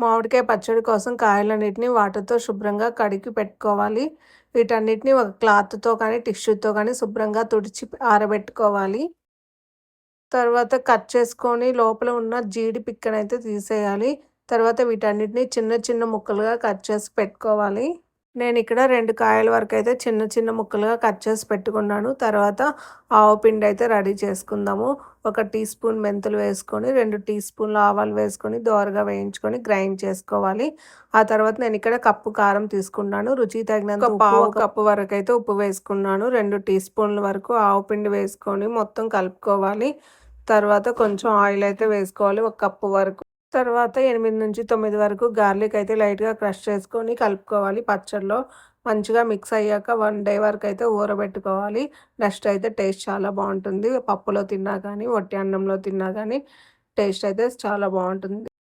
మామిడికాయ పచ్చడి కోసం కాయలన్నిటిని వాటర్‌తో శుభ్రంగా కడిగి పెట్టుకోవాలి. వీటన్నిటిని ఒక క్లాత్‌తో కానీ, టిష్యూతో కానీ శుభ్రంగా తుడిచి ఆరబెట్టుకోవాలి. తర్వాత కట్ చేసుకొని లోపల ఉన్న జీడి పిక్కనైతే తీసేయాలి. తర్వాత వీటన్నిటిని చిన్న చిన్న ముక్కలుగా కట్ చేసి పెట్టుకోవాలి. నేనిక్కడ 2 కాయల వరకైతే చిన్న చిన్న ముక్కలుగా కట్ చేసి పెట్టుకున్నాను. తర్వాత ఆవు పిండి అయితే రెడీ చేసుకుందాము. 1 టీ స్పూన్ మెంతులు వేసుకొని, 2 టీ స్పూన్ల ఆవాలు వేసుకొని దోరగా వేయించుకొని గ్రైండ్ చేసుకోవాలి. ఆ తర్వాత నేనిక్కడ కప్పు కారం తీసుకున్నాను. రుచికి తగినంత ఉప్పు, పావు కప్పు వరకైతే ఉప్పు వేసుకున్నాను. 2 టీ స్పూన్ల వరకు ఆవు పిండి వేసుకొని మొత్తం కలుపుకోవాలి. తర్వాత కొంచెం ఆయిల్ అయితే వేసుకోవాలి 1 కప్పు వరకు. తర్వాత 8-9 వరకు గార్లిక్ అయితే లైట్‌గా క్రష్ చేసుకొని కలుపుకోవాలి పచ్చడిలో. మంచిగా మిక్స్ అయ్యాక 1 డే వరకైతే ఊరబెట్టుకోవాలి. నెక్స్ట్ అయితే టేస్ట్ చాలా బావుంటుంది. పప్పులో తిన్నా కానీ, వట్టి అన్నంలో తిన్నా కానీ టేస్ట్ అయితే చాలా బావుంటుంది.